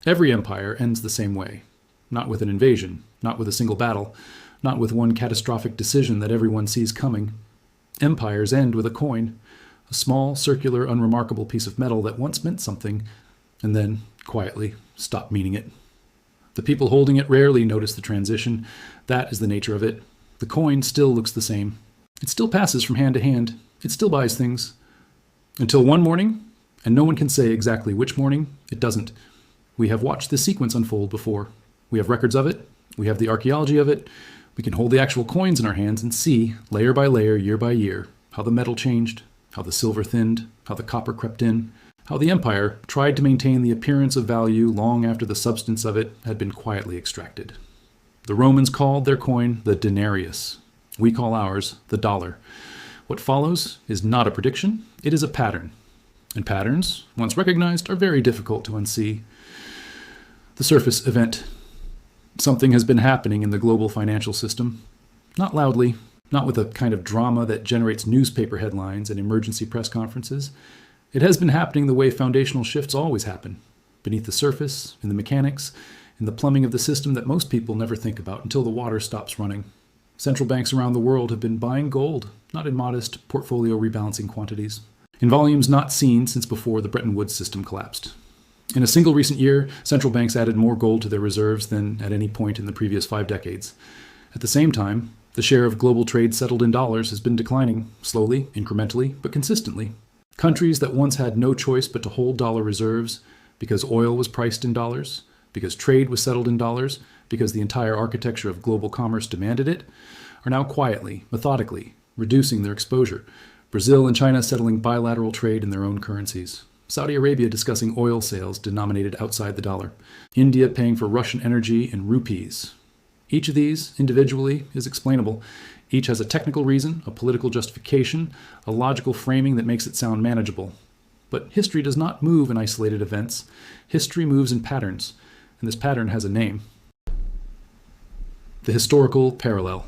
Every empire ends the same way. Not with an invasion, not with a single battle, not with one catastrophic decision that everyone sees coming. Empires end with a coin, a small, circular, unremarkable piece of metal that once meant something, and then, quietly, stopped meaning it. The people holding it rarely notice the transition. That is the nature of it. The coin still looks the same. It still passes from hand to hand. It still buys things. Until one morning, and no one can say exactly which morning, it doesn't. We have watched this sequence unfold before. We have records of it. We have the archaeology of it. We can hold the actual coins in our hands and see, layer by layer, year by year, how the metal changed, how the silver thinned, how the copper crept in, how the empire tried to maintain the appearance of value long after the substance of it had been quietly extracted. The Romans called their coin the Denarius. We call ours the dollar. What follows is not a prediction, it is a pattern. And patterns, once recognized, are very difficult to unsee. The surface event. Something has been happening in the global financial system. Not loudly, not with a kind of drama that generates newspaper headlines and emergency press conferences. It has been happening the way foundational shifts always happen, beneath the surface, in the mechanics, in the plumbing of the system that most people never think about until the water stops running. Central banks around the world have been buying gold, not in modest portfolio rebalancing quantities, in volumes not seen since before the Bretton Woods system collapsed. In a single recent year, central banks added more gold to their reserves than at any point in the previous 5 decades. At the same time, the share of global trade settled in dollars has been declining, slowly, incrementally, but consistently. Countries that once had no choice but to hold dollar reserves, because oil was priced in dollars, because trade was settled in dollars, because the entire architecture of global commerce demanded it, are now quietly, methodically, reducing their exposure. Brazil and China settling bilateral trade in their own currencies. Saudi Arabia discussing oil sales denominated outside the dollar. India paying for Russian energy in rupees. Each of these, individually, is explainable. Each has a technical reason, a political justification, a logical framing that makes it sound manageable. But history does not move in isolated events. History moves in patterns, and this pattern has a name. The historical parallel.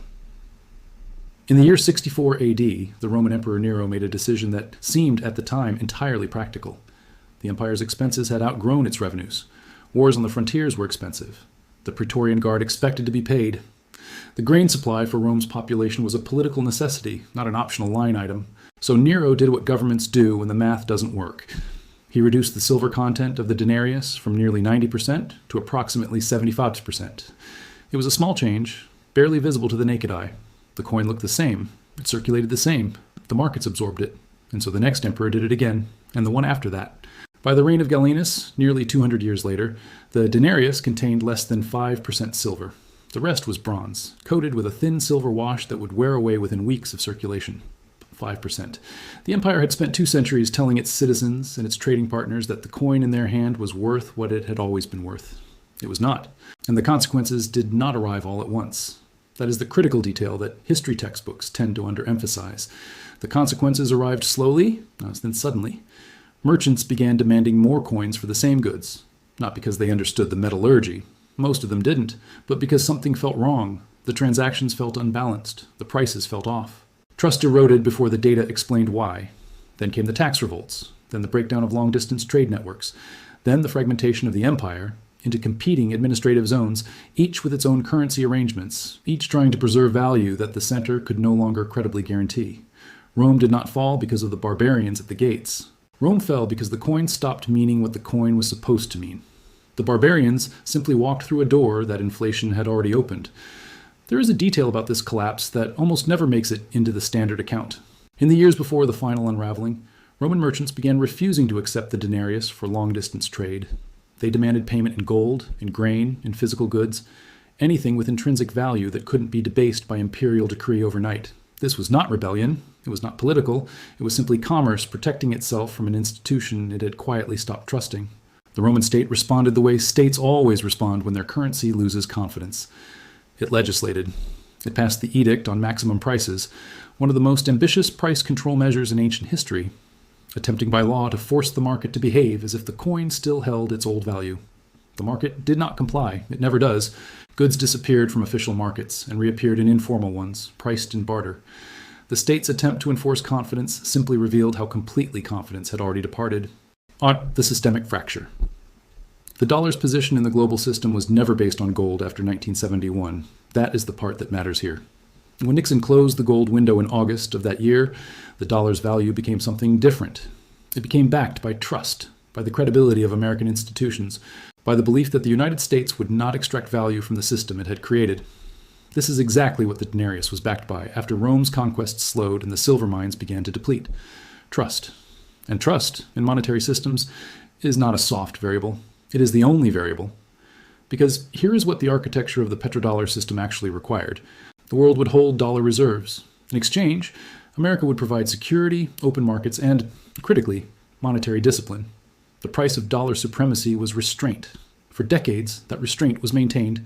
In the year 64 AD, the Roman Emperor Nero made a decision that seemed at the time entirely practical. The empire's expenses had outgrown its revenues. Wars on the frontiers were expensive. The Praetorian Guard expected to be paid. The grain supply for Rome's population was a political necessity, not an optional line item. So Nero did what governments do when the math doesn't work. He reduced the silver content of the denarius from nearly 90% to approximately 75%. It was a small change, barely visible to the naked eye. The coin looked the same. It circulated the same. The markets absorbed it. And so the next emperor did it again, and the one after that. By the reign of Gallienus, nearly 200 years later, the denarius contained less than 5% silver. The rest was bronze, coated with a thin silver wash that would wear away within weeks of circulation. 5%. The empire had spent 2 centuries telling its citizens and its trading partners that the coin in their hand was worth what it had always been worth. It was not, and the consequences did not arrive all at once. That is the critical detail that history textbooks tend to underemphasize. The consequences arrived slowly, then suddenly. Merchants began demanding more coins for the same goods, not because they understood the metallurgy. Most of them didn't, but because something felt wrong. The transactions felt unbalanced. The prices felt off. Trust eroded before the data explained why. Then came the tax revolts, then the breakdown of long-distance trade networks, then the fragmentation of the empire into competing administrative zones, each with its own currency arrangements, each trying to preserve value that the center could no longer credibly guarantee. Rome did not fall because of the barbarians at the gates. Rome fell because the coin stopped meaning what the coin was supposed to mean. The barbarians simply walked through a door that inflation had already opened. There is a detail about this collapse that almost never makes it into the standard account. In the years before the final unraveling, Roman merchants began refusing to accept the denarius for long-distance trade. They demanded payment in gold, in grain, in physical goods, anything with intrinsic value that couldn't be debased by imperial decree overnight. This was not rebellion, it was not political, it was simply commerce protecting itself from an institution it had quietly stopped trusting. The Roman state responded the way states always respond when their currency loses confidence. It legislated. It passed the edict on maximum prices, one of the most ambitious price control measures in ancient history, attempting by law to force the market to behave as if the coin still held its old value. The market did not comply. It never does. Goods disappeared from official markets and reappeared in informal ones, priced in barter. The state's attempt to enforce confidence simply revealed how completely confidence had already departed. The systemic fracture. The dollar's position in the global system was never based on gold after 1971. That is the part that matters here. When Nixon closed the gold window in August of that year, the dollar's value became something different. It became backed by trust, by the credibility of American institutions, by the belief that the United States would not extract value from the system it had created. This is exactly what the Denarius was backed by after Rome's conquests slowed and the silver mines began to deplete. Trust. And trust, in monetary systems, is not a soft variable. It is the only variable. Because here is what the architecture of the petrodollar system actually required. The world would hold dollar reserves. In exchange, America would provide security, open markets, and, critically, monetary discipline. The price of dollar supremacy was restraint. For decades, that restraint was maintained.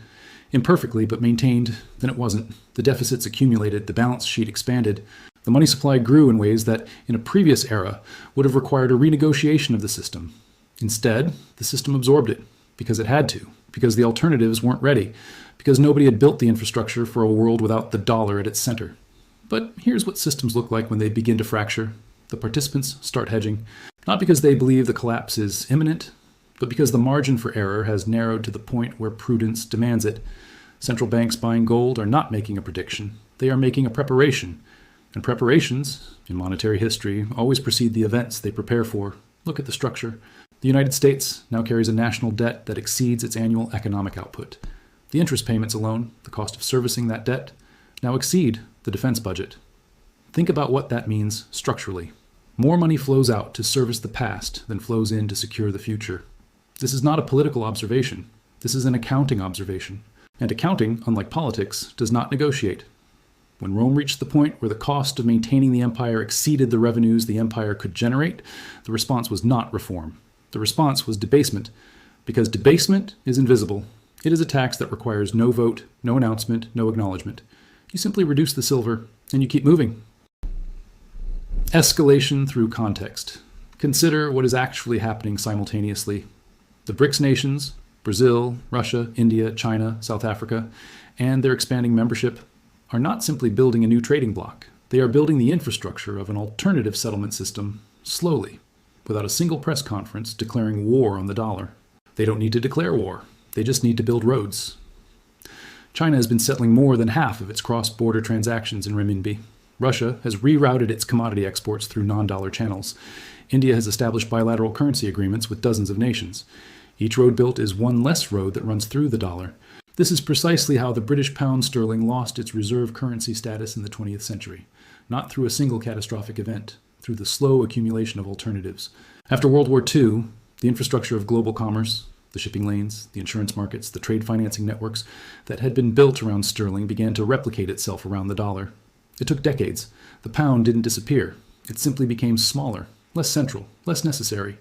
Imperfectly, but maintained, then it wasn't. The deficits accumulated, the balance sheet expanded. The money supply grew in ways that, in a previous era, would have required a renegotiation of the system. Instead, the system absorbed it, because it had to, because the alternatives weren't ready, because nobody had built the infrastructure for a world without the dollar at its center. But here's what systems look like when they begin to fracture. The participants start hedging, not because they believe the collapse is imminent, but because the margin for error has narrowed to the point where prudence demands it. Central banks buying gold are not making a prediction. They are making a preparation. And preparations, in monetary history, always precede the events they prepare for. Look at the structure. The United States now carries a national debt that exceeds its annual economic output. The interest payments alone, the cost of servicing that debt, now exceed the defense budget. Think about what that means structurally. More money flows out to service the past than flows in to secure the future. This is not a political observation. This is an accounting observation. And accounting, unlike politics, does not negotiate. When Rome reached the point where the cost of maintaining the empire exceeded the revenues the empire could generate, the response was not reform. The response was debasement, because debasement is invisible. It is a tax that requires no vote, no announcement, no acknowledgement. You simply reduce the silver, and you keep moving. Escalation through context. Consider what is actually happening simultaneously. The BRICS nations, Brazil, Russia, India, China, South Africa, and their expanding membership are not simply building a new trading bloc. They are building the infrastructure of an alternative settlement system slowly, without a single press conference declaring war on the dollar. They don't need to declare war. They just need to build roads. China has been settling more than half of its cross-border transactions in renminbi. Russia has rerouted its commodity exports through non-dollar channels. India has established bilateral currency agreements with dozens of nations. Each road built is one less road that runs through the dollar. This is precisely how the British pound sterling lost its reserve currency status in the 20th century. Not through a single catastrophic event, through the slow accumulation of alternatives. After World War II, the infrastructure of global commerce, the shipping lanes, the insurance markets, the trade financing networks that had been built around sterling began to replicate itself around the dollar. It took decades. The pound didn't disappear. It simply became smaller, less central, less necessary.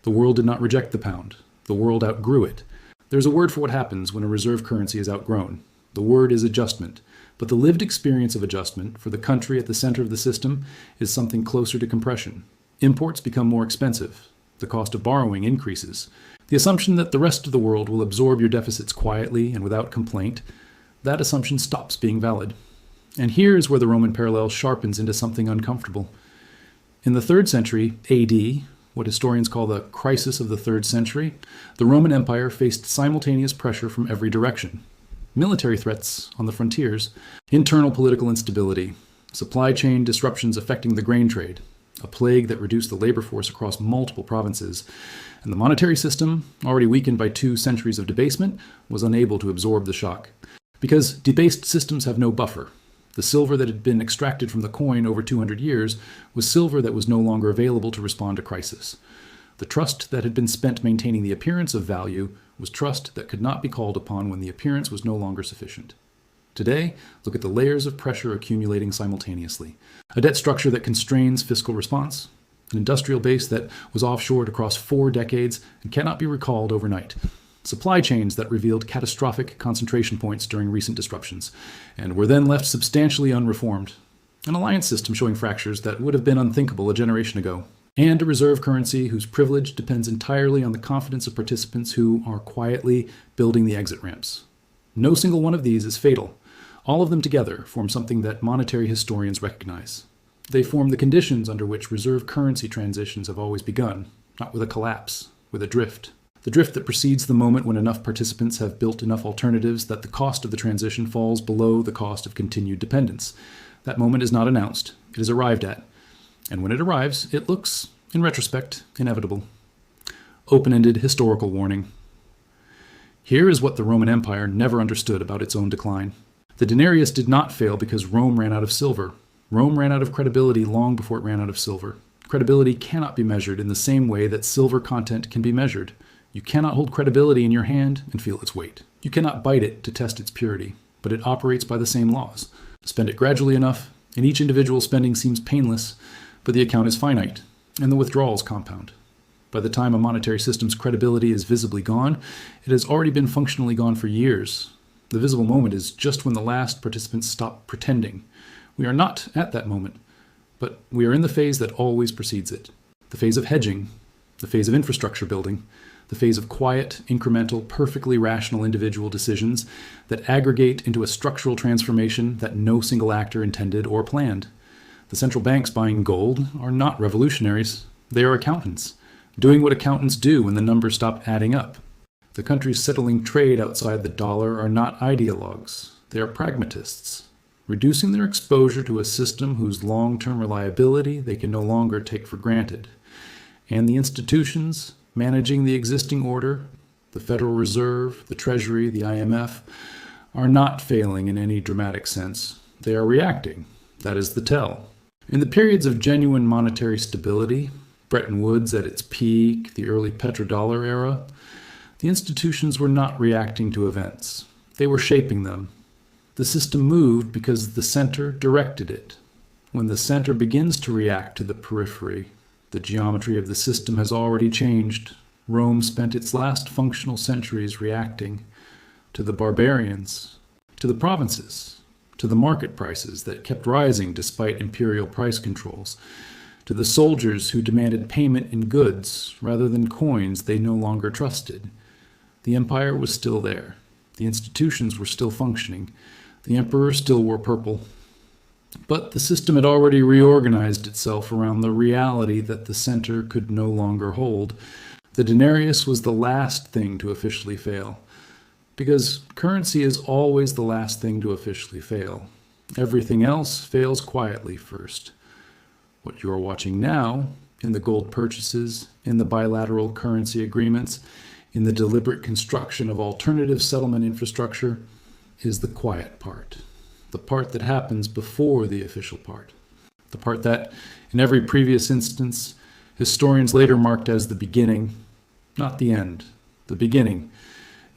The world did not reject the pound. The world outgrew it. There's a word for what happens when a reserve currency is outgrown. The word is adjustment. But the lived experience of adjustment for the country at the center of the system is something closer to compression. Imports become more expensive. The cost of borrowing increases. The assumption that the rest of the world will absorb your deficits quietly and without complaint, that assumption stops being valid. And here is where the Roman parallel sharpens into something uncomfortable. In the 3rd century AD, what historians call the crisis of the 3rd century, the Roman Empire faced simultaneous pressure from every direction. Military threats on the frontiers, internal political instability, supply chain disruptions affecting the grain trade, a plague that reduced the labor force across multiple provinces, and the monetary system, already weakened by 2 centuries of debasement, was unable to absorb the shock. Because debased systems have no buffer. The silver that had been extracted from the coin over 200 years was silver that was no longer available to respond to crisis. The trust that had been spent maintaining the appearance of value was trust that could not be called upon when the appearance was no longer sufficient. Today, look at the layers of pressure accumulating simultaneously. A debt structure that constrains fiscal response, an industrial base that was offshored across 4 decades and cannot be recalled overnight. Supply chains that revealed catastrophic concentration points during recent disruptions, and were then left substantially unreformed. An alliance system showing fractures that would have been unthinkable a generation ago. And a reserve currency whose privilege depends entirely on the confidence of participants who are quietly building the exit ramps. No single one of these is fatal. All of them together form something that monetary historians recognize. They form the conditions under which reserve currency transitions have always begun, not with a collapse, with a drift. The drift that precedes the moment when enough participants have built enough alternatives that the cost of the transition falls below the cost of continued dependence. That moment is not announced, it is arrived at. And when it arrives, it looks, in retrospect, inevitable. Open-ended historical warning. Here is what the Roman Empire never understood about its own decline. The Denarius did not fail because Rome ran out of silver. Rome ran out of credibility long before it ran out of silver. Credibility cannot be measured in the same way that silver content can be measured. You cannot hold credibility in your hand and feel its weight. You cannot bite it to test its purity, but it operates by the same laws. Spend it gradually enough, and each individual spending seems painless, but the account is finite, and the withdrawals compound. By the time a monetary system's credibility is visibly gone, it has already been functionally gone for years. The visible moment is just when the last participants stop pretending. We are not at that moment, but we are in the phase that always precedes it. The phase of hedging, the phase of infrastructure building, the phase of quiet, incremental, perfectly rational individual decisions that aggregate into a structural transformation that no single actor intended or planned. The central banks buying gold are not revolutionaries. They are accountants, doing what accountants do when the numbers stop adding up. The countries settling trade outside the dollar are not ideologues. They are pragmatists, reducing their exposure to a system whose long-term reliability they can no longer take for granted. And the institutions managing the existing order, the Federal Reserve, the Treasury, the IMF, are not failing in any dramatic sense. They are reacting. That is the tell. In the periods of genuine monetary stability, Bretton Woods at its peak, the early petrodollar era, the institutions were not reacting to events. They were shaping them. The system moved because the center directed it. When the center begins to react to the periphery, the geometry of the system has already changed. Rome spent its last functional centuries reacting to the barbarians, to the provinces, to the market prices that kept rising despite imperial price controls, to the soldiers who demanded payment in goods rather than coins they no longer trusted. The empire was still there. The institutions were still functioning. The emperor still wore purple. But the system had already reorganized itself around the reality that the center could no longer hold. The denarius was the last thing to officially fail, because currency is always the last thing to officially fail. Everything else fails quietly first. What you are watching now, in the gold purchases, in the bilateral currency agreements, in the deliberate construction of alternative settlement infrastructure, is the quiet part. The part that happens before the official part. The part that, in every previous instance, historians later marked as the beginning, not the end, the beginning.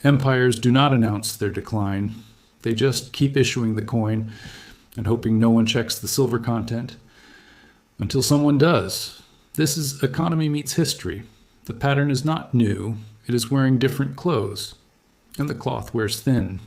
Empires do not announce their decline. They just keep issuing the coin and hoping no one checks the silver content until someone does. This is economy meets history. The pattern is not new. It is wearing different clothes, and the cloth wears thin.